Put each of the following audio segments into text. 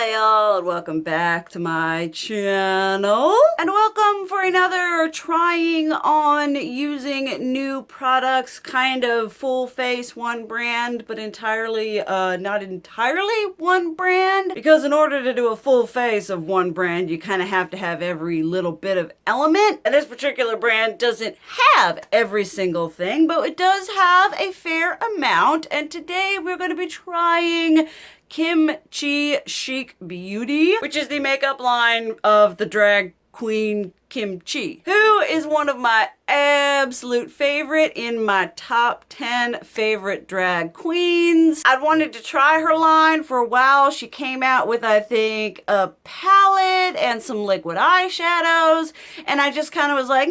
Hi y'all, and welcome back to my channel. And welcome for another trying on using new products, kind of full face one brand, but entirely, not entirely one brand. Because in order to do a full face of one brand, you kind of have to have every little bit of element. And this particular brand doesn't have every single thing, but it does have a fair amount. And today we're going to be trying Kimchi Chic Beauty, which is the makeup line of the drag queen Kimchi, who is one of my absolute favorite in my top 10 favorite drag queens. I'd wanted to try her line for a while. She came out with, I think, a palette and some liquid eyeshadows, and I just kind of was like,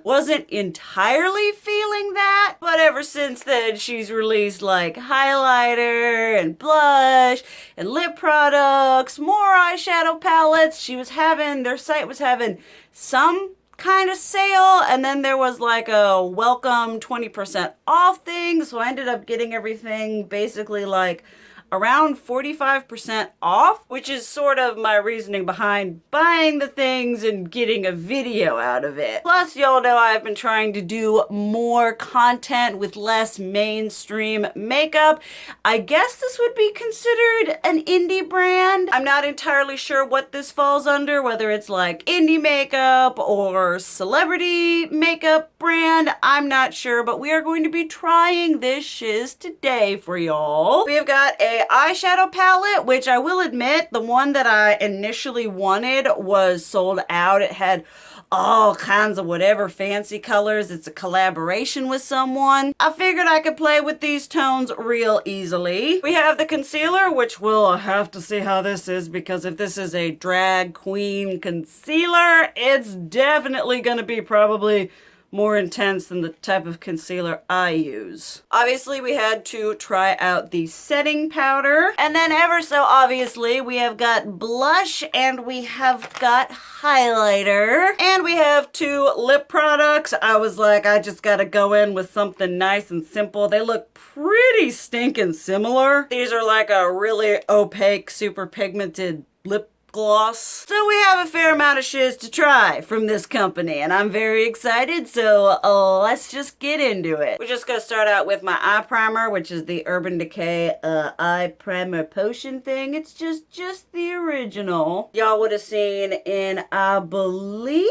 wasn't entirely feeling that, but ever since then she's released like highlighter and blush and lip products, more eyeshadow palettes. Their site was having some kind of sale, and then there was like a welcome 20% off thing, so I ended up getting everything basically like around 45% off, which is sort of my reasoning behind buying the things and getting a video out of it. Plus, y'all know I've been trying to do more content with less mainstream makeup. I guess this would be considered an indie brand. I'm not entirely sure what this falls under, whether it's like indie makeup or celebrity makeup brand. I'm not sure, but we are going to be trying this shiz today for y'all. We have got a eyeshadow palette, which I will admit, the one that I initially wanted was sold out. It had all kinds of whatever fancy colors. It's a collaboration with someone. I figured I could play with these tones real easily. We have the concealer, which we'll have to see how this is, because if this is a drag queen concealer, it's definitely gonna be probably more intense than the type of concealer I use. Obviously, we had to try out the setting powder. And then ever so obviously, we have got blush and we have got highlighter. And we have two lip products. I was like, I just gotta go in with something nice and simple. They look pretty stinking similar. These are like a really opaque, super pigmented lip gloss. So we have a fair amount of shiz to try from this company, and I'm very excited, so let's just get into it. We're just gonna start out with my eye primer, which is the Urban Decay eye primer potion thing. It's just the original. Y'all would have seen in, I believe,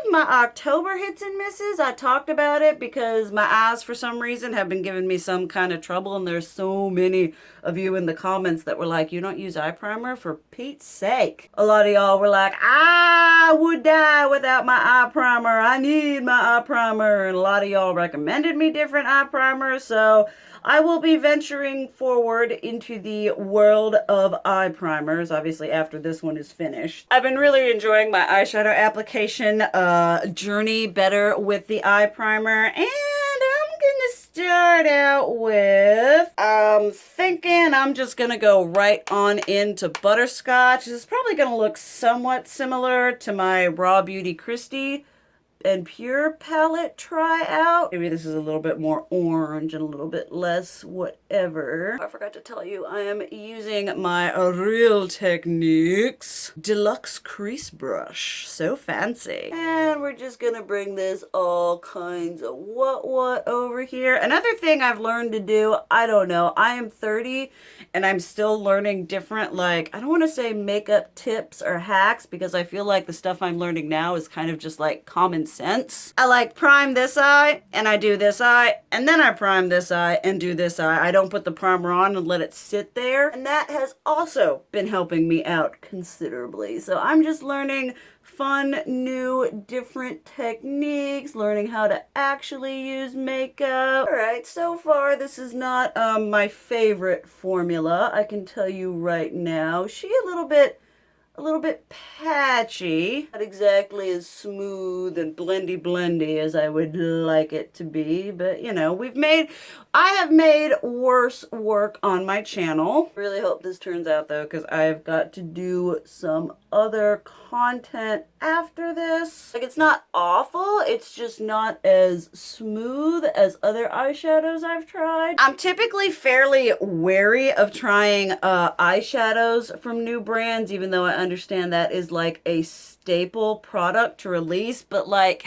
my October hits and misses. I talked about it because my eyes for some reason have been giving me some kind of trouble, and there's so many of you in the comments that were like, you don't use eye primer? For Pete's sake. A lot of y'all were like, I would die without my eye primer. I need my eye primer. And a lot of y'all recommended me different eye primers, so I will be venturing forward into the world of eye primers, obviously after this one is finished. I've been really enjoying my eyeshadow application journey better with the eye primer, and I'm gonna start out with, thinking I'm just gonna go right on into Butterscotch. This is probably gonna look somewhat similar to my Raw Beauty Christie and Pure palette tryout. Maybe this is a little bit more orange and a little bit less whatever. I forgot to tell you, I am using my Real Techniques Deluxe Crease Brush. So fancy. And we're just gonna bring this all kinds of what over here. Another thing I've learned to do, I don't know, I am 30 and I'm still learning different, like, I don't want to say makeup tips or hacks, because I feel like the stuff I'm learning now is kind of just like common sense. I like prime this eye and I do this eye, and then I prime this eye and do this eye. I don't put the primer on and let it sit there, and that has also been helping me out considerably. So I'm just learning fun, new, different techniques, learning how to actually use makeup. Alright, so far this is not my favorite formula, I can tell you right now. She a little bit a little bit patchy. Not exactly as smooth and blendy as I would like it to be, but you know, I have made worse work on my channel. Really hope this turns out though, because I've got to do some other content after this. Like, it's not awful, it's just not as smooth as other eyeshadows I've tried. I'm typically fairly wary of trying eyeshadows from new brands, even though I understand that is like a staple product to release, but like,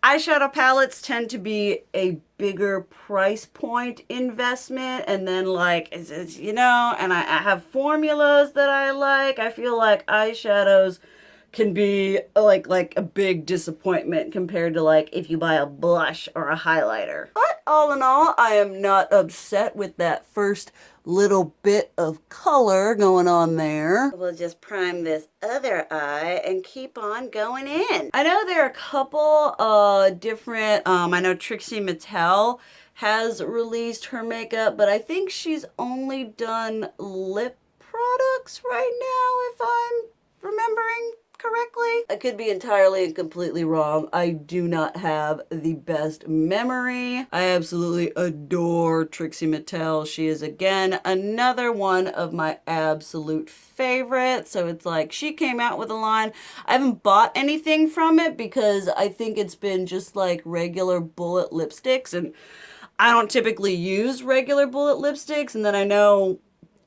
eyeshadow palettes tend to be a bigger price point investment, and then like, it's, you know, and I have formulas that I like. I feel like eyeshadows can be like a big disappointment compared to like if you buy a blush or a highlighter. But all in all, I am not upset with that first little bit of color going on there. We'll just prime this other eye and keep on going in. I know there are a couple different, I know Trixie Mattel has released her makeup, but I think she's only done lip products right now, if I'm remembering correctly. I could be entirely and completely wrong. I do not have the best memory. I absolutely adore Trixie Mattel. She is, again, another one of my absolute favorites. So it's like, she came out with a line. I haven't bought anything from it because I think it's been just like regular bullet lipsticks, and I don't typically use regular bullet lipsticks. And then I know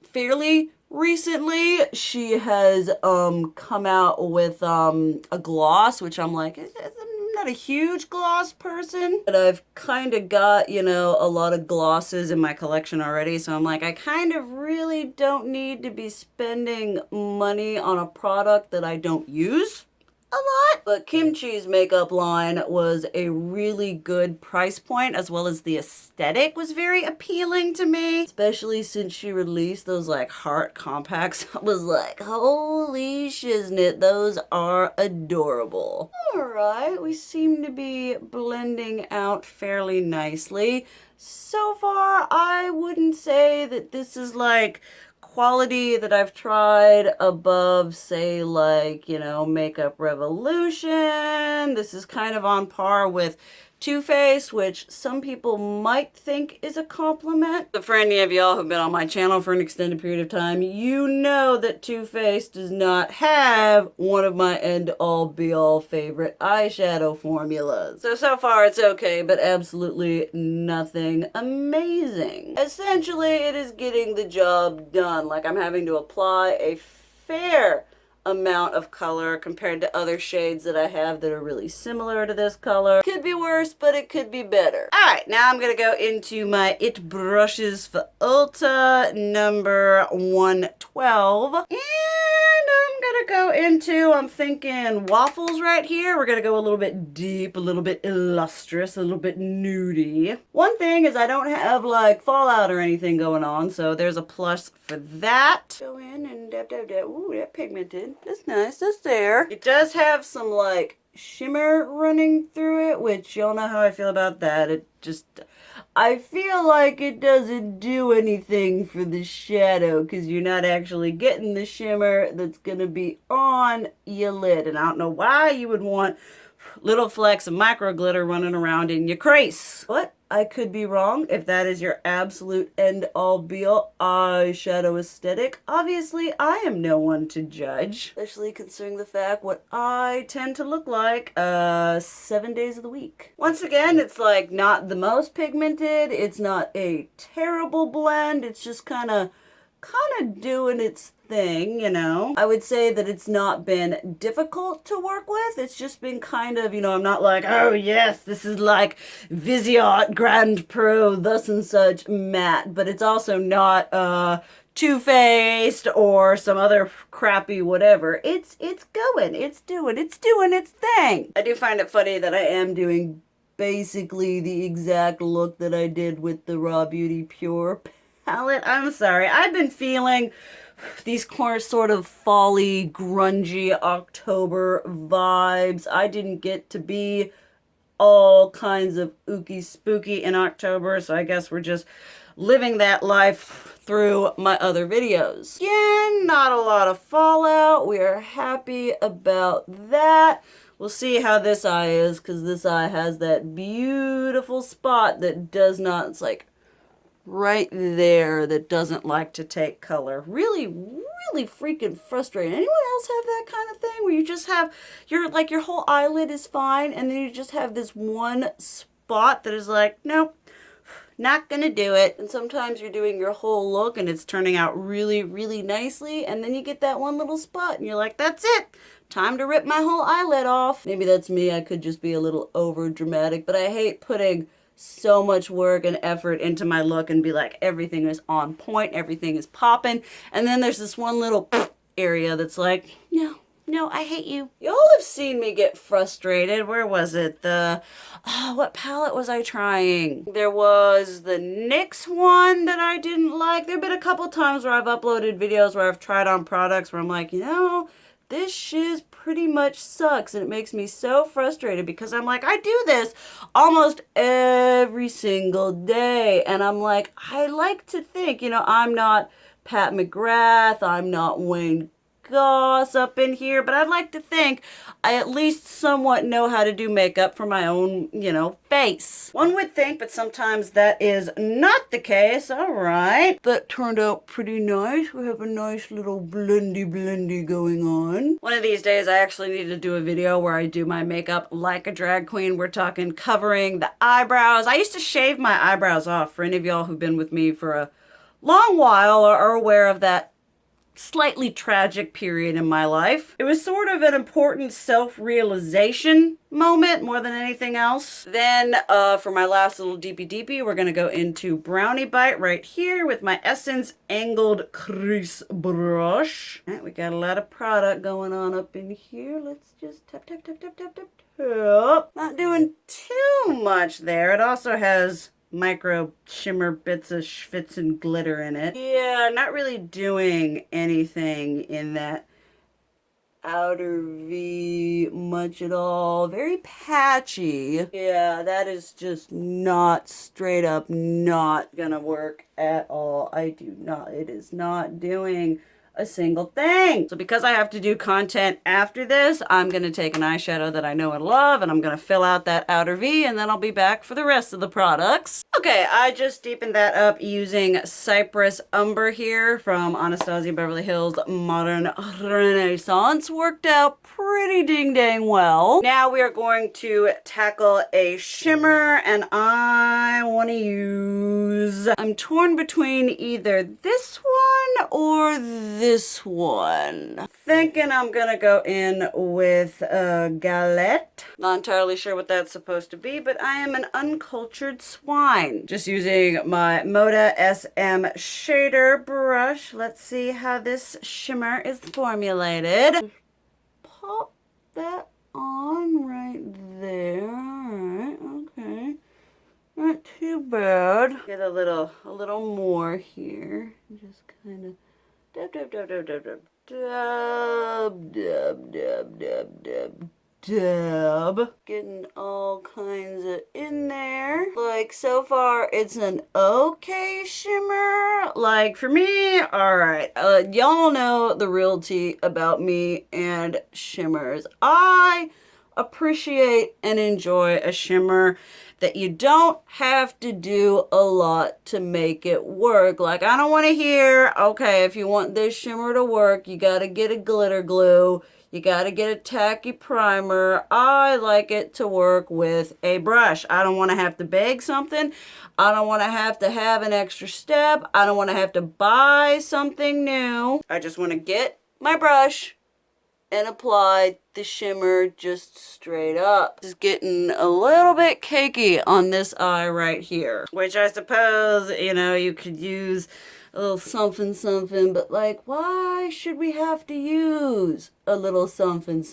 fairly recently she has come out with a gloss, which I'm like, I'm not a huge gloss person, but I've kind of got, you know, a lot of glosses in my collection already, so I'm like, I kind of really don't need to be spending money on a product that I don't use a lot. But Kimchi's makeup line was a really good price point, as well as the aesthetic was very appealing to me, especially since she released those like heart compacts. I was like, holy shiznit, those are adorable. All right, we seem to be blending out fairly nicely. So far, I wouldn't say that this is like quality that I've tried above, say, like, you know, Makeup Revolution. This is kind of on par with Too Faced, which some people might think is a compliment. But for any of y'all who've been on my channel for an extended period of time, you know that Too Faced does not have one of my end-all be-all favorite eyeshadow formulas. So far it's okay, but absolutely nothing amazing. Essentially, it is getting the job done. Like, I'm having to apply a fair amount of color compared to other shades that I have that are really similar to this color. Could be worse, but it could be better. Alright, now I'm gonna go into my IT brushes for Ulta number 112. And I'm gonna go into, I'm thinking waffles right here. We're gonna go a little bit deep, a little bit illustrious, a little bit nudie. One thing is I don't have like fallout or anything going on, so there's a plus for that. Go in and dab. Ooh, that pigmented. That's nice. That's there. It does have some like shimmer running through it, which y'all know how I feel about that. It just, I feel like it doesn't do anything for the shadow because you're not actually getting the shimmer that's gonna be on your lid. And I don't know why you would want little flecks of micro glitter running around in your crease. But I could be wrong. If that is your absolute end-all be-all eyeshadow aesthetic, obviously I am no one to judge, especially considering the fact what I tend to look like 7 days of the week. Once again, it's like not the most pigmented, it's not a terrible blend, it's just kind of doing its thing, you know. I would say that it's not been difficult to work with. It's just been kind of, you know, I'm not like, oh yes, this is like Viseart Grand Pro thus and such matte, but it's also not Too Faced or some other crappy whatever. It's going, it's doing its thing. I do find it funny that I am doing basically the exact look that I did with the Raw Beauty Pure palette. I'm sorry. I've been feeling these sort of fall-y, grungy October vibes. I didn't get to be all kinds of ooky spooky in October, so I guess we're just living that life through my other videos. Again, not a lot of fallout. We are happy about that. We'll see how this eye is, because this eye has that beautiful spot that does not, it's like right there, that doesn't like to take color. Really, really freaking frustrating. Anyone else have that kind of thing where you just have, your whole eyelid is fine, and then you just have this one spot that is like, nope, not gonna do it. And sometimes you're doing your whole look and it's turning out really, really nicely, and then you get that one little spot and you're like, that's it. Time to rip my whole eyelid off. Maybe that's me. I could just be a little over dramatic, but I hate putting so much work and effort into my look and be like, everything is on point, everything is popping, and then there's this one little area that's like, no, I hate you. Y'all have seen me get frustrated. Where was it? What palette was I trying? There was the NYX one that I didn't like. There have been a couple times where I've uploaded videos where I've tried on products where I'm like, this shiz pretty much sucks, and it makes me so frustrated because I'm like, I do this almost every single day, and I'm like, I like to think, I'm not Pat McGrath, I'm not Wayne Goss up in here, but I'd like to think I at least somewhat know how to do makeup for my own, face. One would think, but sometimes that is not the case. All right. That turned out pretty nice. We have a nice little blendy going on. One of these days, I actually need to do a video where I do my makeup like a drag queen. We're talking covering the eyebrows. I used to shave my eyebrows off. For any of y'all who've been with me for a long while or are aware of that slightly tragic period in my life. It was sort of an important self-realization moment more than anything else. Then for my last little deepy, we're going to go into Brownie Bite right here with my Essence Angled Crease Brush. All right, we got a lot of product going on up in here. Let's just tap. Not doing too much there. It also has micro shimmer bits of schwitz and glitter in it. Yeah, not really doing anything in that outer V much at all. Very patchy. Yeah, that is just not straight up not gonna work at all. It is not doing a single thing. So because I have to do content after this, I'm going to take an eyeshadow that I know and love, and I'm going to fill out that outer V, and then I'll be back for the rest of the products. Okay, I just deepened that up using Cypress Umber here from Anastasia Beverly Hills Modern Renaissance. Worked out pretty ding dang well. Now we are going to tackle a shimmer, and I want to use, I'm torn between either this one or this one. Thinking I'm gonna go in with Galette. Not entirely sure what that's supposed to be, but I am an uncultured swine. Just using my Moda SM shader brush. Let's see how this shimmer is formulated. Pop that on right there. Alright, okay. Not too bad. Get a little more here. Just kind of dab. Getting all kinds of in there. Like, so far, it's an okay shimmer. Like, for me, alright. Y'all know the real tea about me and shimmers. I appreciate and enjoy a shimmer that you don't have to do a lot to make it work. Like, I don't want to hear, okay, if you want this shimmer to work, you got to get a glitter glue. You got to get a tacky primer. I like it to work with a brush. I don't want to have to bag something. I don't want to have an extra step. I don't want to have to buy something new. I just want to get my brush and apply the shimmer just straight up. It's getting a little bit cakey on this eye right here, which I suppose, you could use a little something, but like, why should we have to use a little something,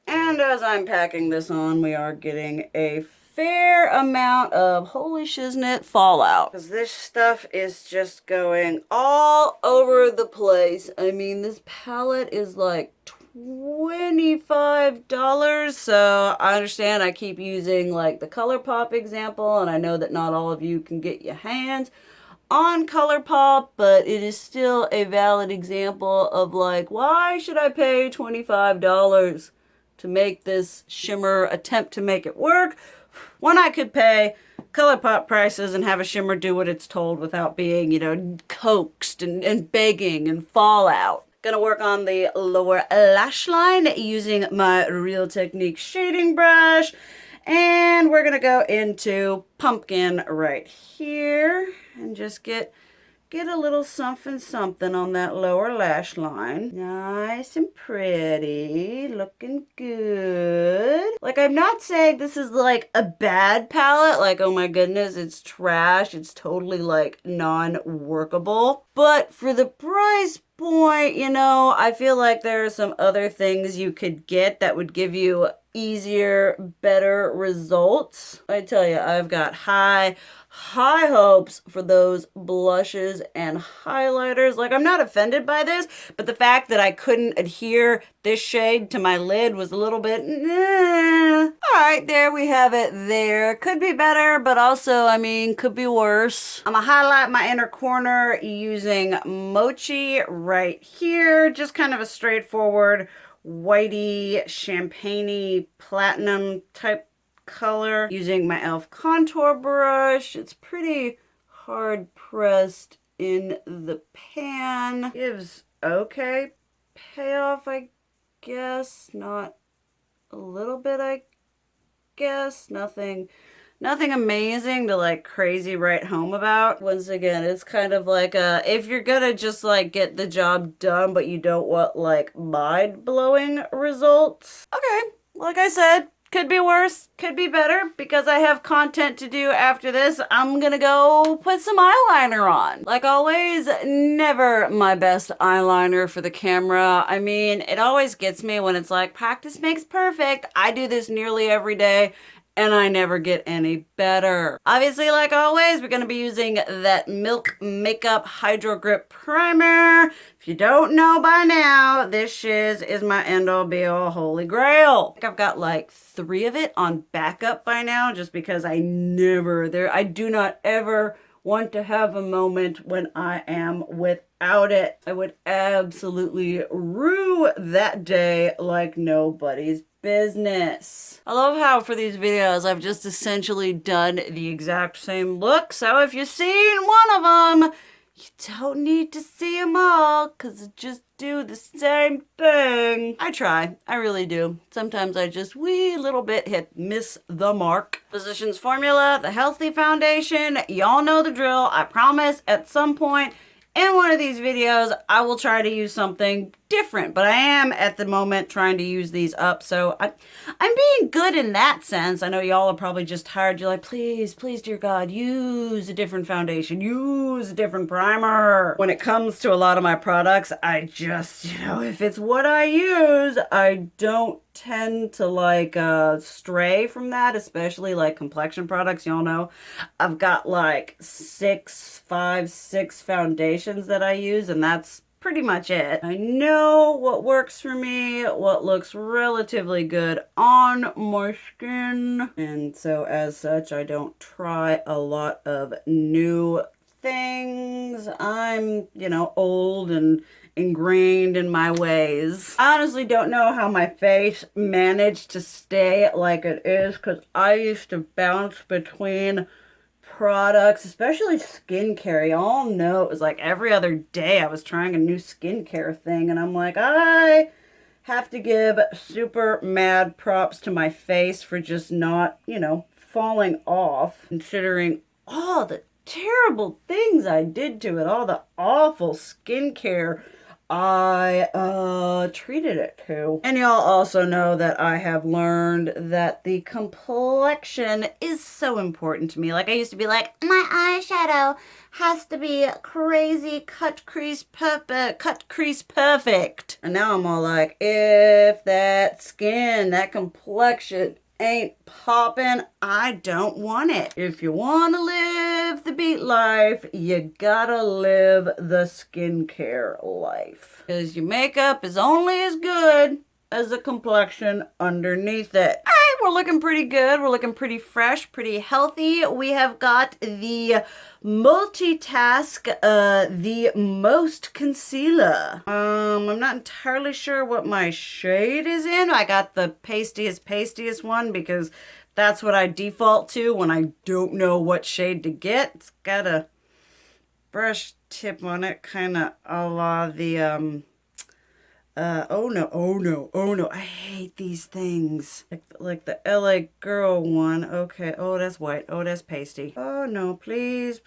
And as I'm packing this on, we are getting a fair amount of holy shiznit fallout, because this stuff is just going all over the place. I mean, this palette is like $25, so I understand I keep using like the ColourPop example, and I know that not all of you can get your hands on ColourPop, but it is still a valid example of like, why should I pay $25 to make this shimmer, attempt to make it work, when I could pay ColourPop prices and have a shimmer do what it's told without being, you know, coaxed and begging and fallout. Gonna work on the lower lash line using my Real Technique shading brush. And we're gonna go into pumpkin right here and just get a little something something on that lower lash line. Nice and pretty, looking good. Like, I'm not saying this is like a bad palette, like, oh my goodness, it's trash, it's totally like non-workable. But for the price point, you know, I feel like there are some other things you could get that would give you easier, better results. I tell you, I've got high hopes for those blushes and highlighters. Like, I'm not offended by this, but the fact that I couldn't adhere this shade to my lid was a little bit, All right, there we have it there. Could be better, but also, I mean, could be worse. I'm gonna highlight my inner corner using Mochi right here. Just kind of a straightforward whitey, champagne-y, platinum type color using my e.l.f. contour brush. It's pretty hard pressed in the pan. Gives okay payoff, I guess. Not a little bit, I guess. Nothing amazing to like crazy write home about. Once again, it's kind of like if you're gonna just like get the job done but you don't want like mind-blowing results. Okay, like I said, could be worse, could be better. Because I have content to do after this, I'm gonna go put some eyeliner on. Like always, never my best eyeliner for the camera. I mean, it always gets me when it's like, practice makes perfect. I do this nearly every day, and I never get any better. Obviously, like always, we're gonna be using that Milk Makeup Hydrogrip primer. If you don't know by now, this shiz is my end-all be-all holy grail. I think I've got like 3 of it on backup by now, just because I do not ever want to have a moment when I am without it. I would absolutely rue that day like nobody's business. I love how for these videos I've just essentially done the exact same look, so if you've seen one of them, you don't need to see them all, because I just do the same thing. I try, I really do. Sometimes I just wee little bit miss the mark. Physicians Formula, the Healthy Foundation, y'all know the drill. I promise at some point in one of these videos, I will try to use something different, but I am at the moment trying to use these up, so I'm being good in that sense. I know y'all are probably just tired. You're like, please, dear God, use a different foundation, use a different primer. When it comes to a lot of my products, I just, you know, if it's what I use, I don't tend to like stray from that, especially like complexion products. Y'all know I've got like 6 foundations that I use, and that's pretty much it. I know what works for me, what looks relatively good on my skin, and so as such I don't try a lot of new things. I'm, you know, old and ingrained in my ways. I honestly don't know how my face managed to stay like it is, because I used to bounce between products, especially skincare. Y'all know it was like every other day I was trying a new skincare thing, and I'm like, I have to give super mad props to my face for just not, you know, falling off, considering all the terrible things I did to it, all the awful skincare I treated it to. And y'all also know that I have learned that the complexion is so important to me. Like, I used to be like, my eyeshadow has to be crazy cut crease perfect. And now I'm all like, if that skin, that complexion ain't popping, I don't want it. If you want to live the beat life, you gotta live the skincare life. Because your makeup is only as good as a complexion underneath it. All right, we're looking pretty good. We're looking pretty fresh, pretty healthy. We have got the multitask, the most concealer. I'm not entirely sure what my shade is in. I got the pastiest one because that's what I default to when I don't know what shade to get. It's got a brush tip on it, kind of a la the, oh no, I hate these things. Like the LA girl one. Okay, oh, that's white. Oh, that's pasty. Oh no, please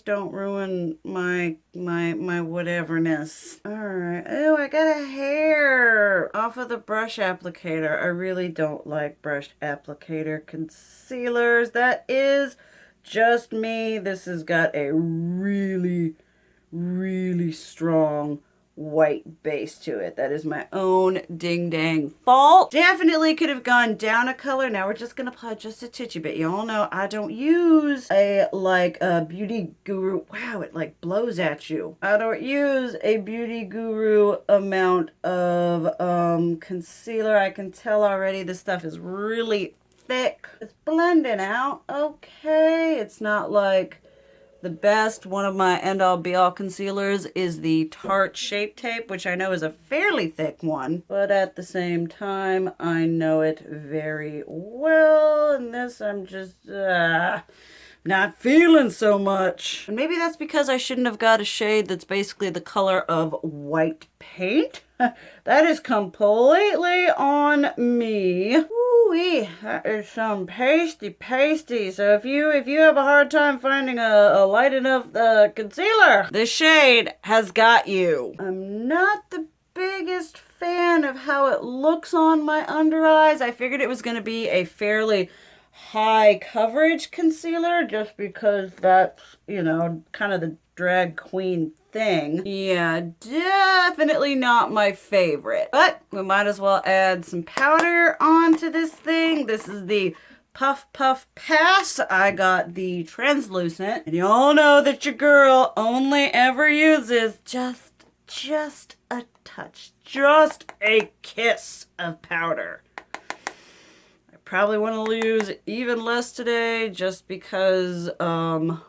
don't ruin my whateverness. All right. Oh, I got a hair off of the brush applicator. I really don't like brush applicator concealers. That is just me. This has got a really strong white base to it. That is my own ding dang fault. Definitely could have gone down a color. Now we're just gonna apply just a titchy bit. You all know I don't use a beauty guru. Wow, it like blows at you. I don't use a beauty guru amount of concealer. I can tell already this stuff is really thick. It's blending out okay. It's not like the best. One of my end-all be-all concealers is the Tarte Shape Tape, which I know is a fairly thick one, but at the same time, I know it very well, and this I'm just not feeling so much. And maybe that's because I shouldn't have got a shade that's basically the color of white paint. That is completely on me. Ooh-wee, that is some pasty. So if you have a hard time finding a light enough concealer, this shade has got you. I'm not the biggest fan of how it looks on my under eyes. I figured it was going to be a fairly high coverage concealer just because that's, you know, kind of the drag queen thing. Yeah, definitely not my favorite, but we might as well add some powder onto this thing. This is the Puff Pass. I got the translucent, and you all know that your girl only ever uses just a touch, just a kiss of powder. Probably want to use even less today just because of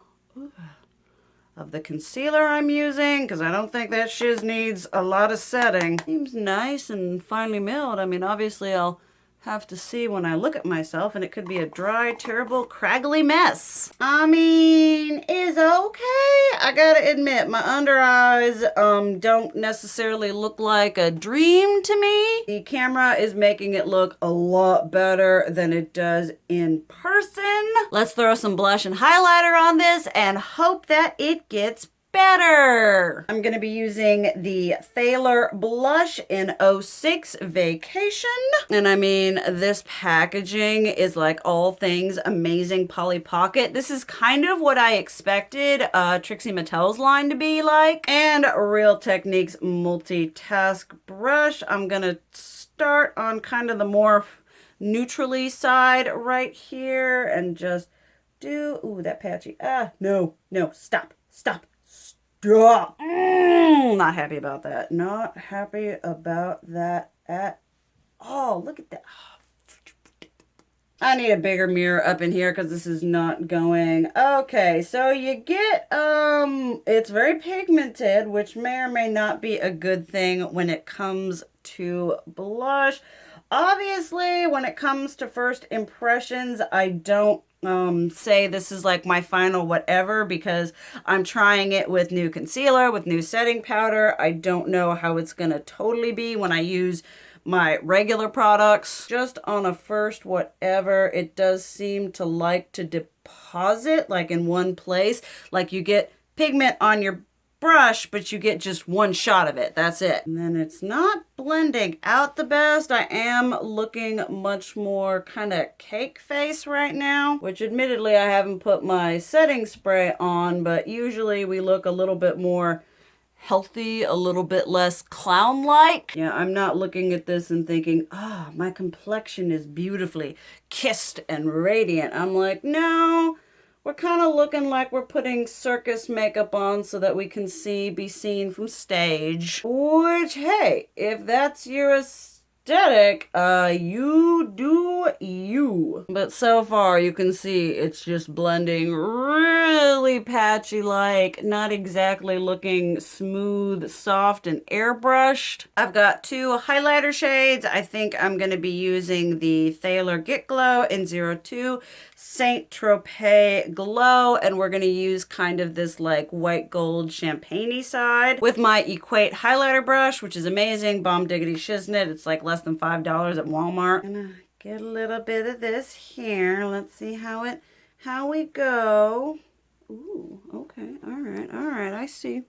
the concealer I'm using, because I don't think that shiz needs a lot of setting. Seems nice and finely milled. I mean, obviously I'll have to see when I look at myself, and it could be a dry, terrible, craggly mess. I mean, it's okay. I gotta admit, my under eyes don't necessarily look like a dream to me. The camera is making it look a lot better than it does in person. Let's throw some blush and highlighter on this and hope that it gets better. I'm going to be using the Thailor blush in 06 Vacation. And I mean, this packaging is like all things amazing Polly Pocket. This is kind of what I expected Trixie Mattel's line to be like. And Real Techniques multitask brush. I'm going to start on kind of the more neutrally side right here and just do, ooh, that patchy. No, stop. Not happy about that. Not happy about that at all. Look at that. I need a bigger mirror up in here because this is not going. Okay, so you get, it's very pigmented, which may or may not be a good thing when it comes to blush. Obviously, when it comes to first impressions, I don't say this is like my final whatever because I'm trying it with new concealer, with new setting powder. I don't know how it's going to totally be when I use my regular products. Just on a first whatever, it does seem to like to deposit like in one place. Like you get pigment on your brush, but you get just one shot of it. That's it. And then it's not blending out the best. I am looking much more kind of cake face right now, which admittedly I haven't put my setting spray on, but usually we look a little bit more healthy, a little bit less clown-like. Yeah, I'm not looking at this and thinking, my complexion is beautifully kissed and radiant. I'm like, no, we're kind of looking like we're putting circus makeup on so that we can be seen from stage. Which, hey, if that's your aesthetic, you do you. But so far you can see it's just blending really patchy, like not exactly looking smooth, soft, and airbrushed. I've got two highlighter shades. I think I'm going to be using the Thailor Get Glow in 02 Saint Tropez Glow, and we're going to use kind of this like white gold champagne-y side with my Equate highlighter brush, which is amazing. Bomb diggity shiznit. It's like less than $5 at Walmart. I'm gonna get a little bit of this here. Let's see how we go. Ooh, okay, all right, I see.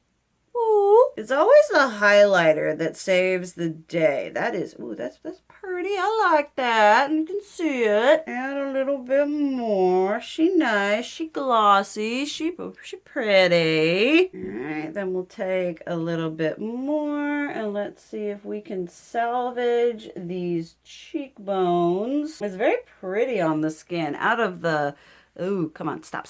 Ooh, it's always the highlighter that saves the day. That is, ooh, that's pretty. I like that. You can see it. Add a little bit more. She nice. She glossy. She pretty. All right, then we'll take a little bit more and let's see if we can salvage these cheekbones. It's very pretty on the skin. Out of the ooh, come on, stop.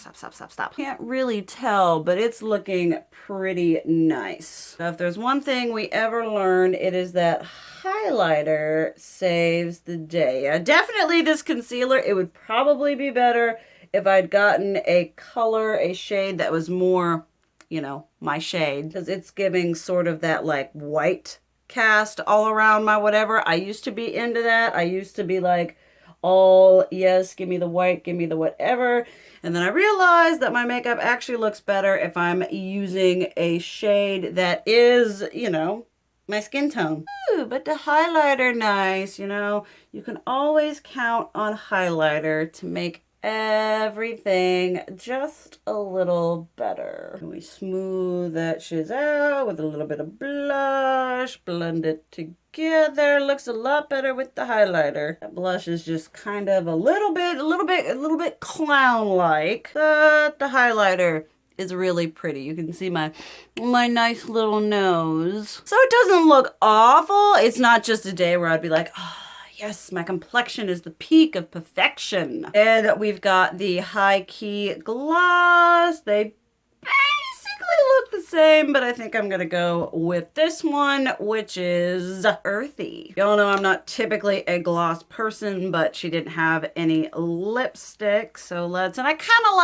Can't really tell, but it's looking pretty nice. Now, if there's one thing we ever learned, it is that highlighter saves the day. Definitely this concealer, it would probably be better if I'd gotten a color, a shade that was more, you know, my shade. Because it's giving sort of that like white cast all around my whatever. I used to be into that. I used to be like, all yes, give me the white, give me the whatever. And then I realized that my makeup actually looks better if I'm using a shade that is, you know, my skin tone. Ooh, but the highlighter nice, you know. You can always count on highlighter to make everything just a little better. And we smooth that shiz out with a little bit of blush, blend it together. Looks a lot better with the highlighter. That blush is just kind of a little bit clown-like, but the highlighter is really pretty. You can see my nice little nose. So it doesn't look awful. It's not just a day where I'd be like, oh, yes, my complexion is the peak of perfection. And we've got the High Key Gloss. They basically look the same, but I think I'm gonna go with this one, which is Earthy. Y'all know I'm not typically a gloss person, but she didn't have any lipstick, so let's, and I kind of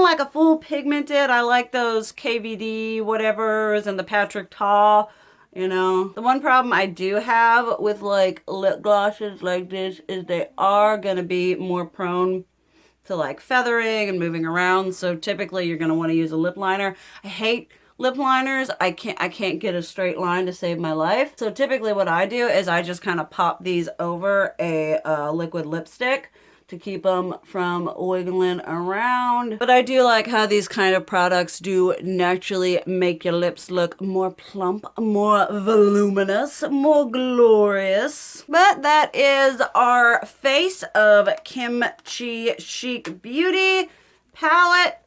like a full pigmented. I like those KVD whatevers and the Patrick Ta. You know, the one problem I do have with like lip glosses like this is they are going to be more prone to like feathering and moving around. So typically you're going to want to use a lip liner. I hate lip liners. I can't get a straight line to save my life. So typically what I do is I just kind of pop these over a liquid lipstick to keep them from wiggling around. But I do like how these kind of products do naturally make your lips look more plump, more voluminous, more glorious. But that is our Face of Kimchi Chic Beauty palette.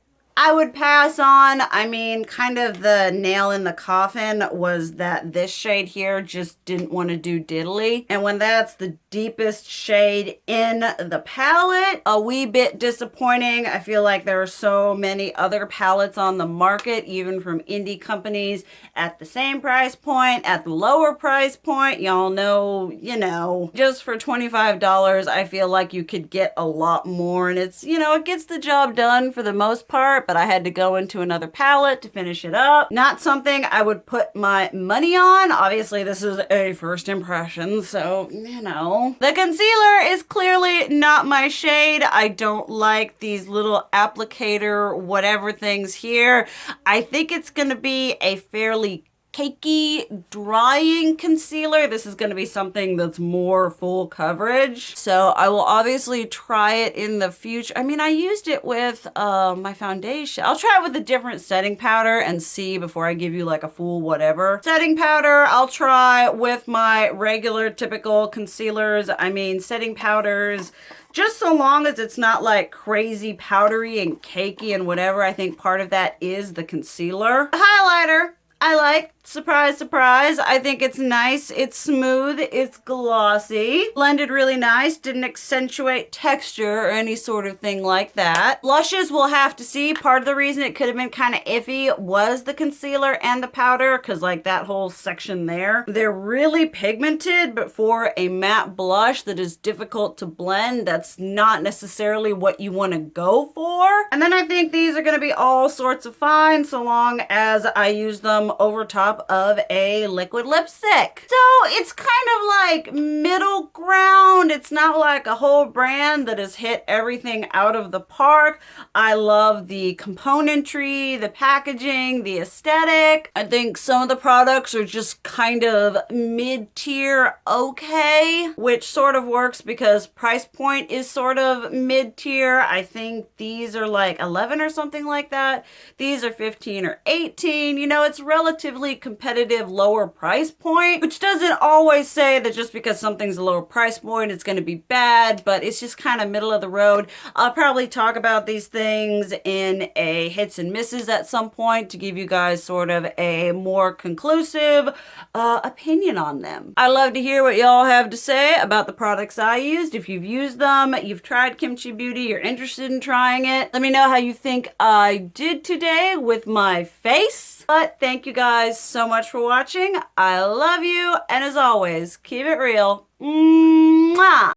I would pass on. I mean, kind of the nail in the coffin was that this shade here just didn't want to do diddly. And when that's the deepest shade in the palette, a wee bit disappointing. I feel like there are so many other palettes on the market, even from indie companies at the same price point, at the lower price point. Y'all know, you know, just for $25, I feel like you could get a lot more. And it's, you know, it gets the job done for the most part, but I had to go into another palette to finish it up. Not something I would put my money on. Obviously, this is a first impression, so, you know. The concealer is clearly not my shade. I don't like these little applicator whatever things here. I think it's gonna be a fairly cakey drying concealer. This is going to be something that's more full coverage, so I will obviously try it in the future. I mean, I used it with my foundation. I'll try it with a different setting powder and see before I give you like a full whatever setting powder. I'll try with my regular typical concealers. I mean, setting powders, just so long as it's not like crazy powdery and cakey and whatever. I think part of that is the concealer. The highlighter I like. Surprise, surprise. I think it's nice. It's smooth. It's glossy. Blended really nice. Didn't accentuate texture or any sort of thing like that. Blushes, we'll have to see. Part of the reason it could have been kind of iffy was the concealer and the powder, because like that whole section there, they're really pigmented, but for a matte blush that is difficult to blend, that's not necessarily what you want to go for. And then I think these are going to be all sorts of fine so long as I use them over top of a liquid lipstick. So it's kind of like middle ground. It's not like a whole brand that has hit everything out of the park. I love the componentry, the packaging, the aesthetic. I think some of the products are just kind of mid-tier okay, which sort of works because price point is sort of mid-tier. I think these are like 11 or something like that. These are 15 or 18. You know, it's relatively competitive lower price point, which doesn't always say that just because something's a lower price point it's going to be bad, but it's just kind of middle of the road. I'll probably talk about these things in a hits and misses at some point to give you guys sort of a more conclusive opinion on them. I love to hear what y'all have to say about the products I used. If you've used them, you've tried Kimchi Beauty, you're interested in trying it, let me know how you think I did today with my face. But thank you guys so much for watching. I love you, and as always, keep it real. Mwah!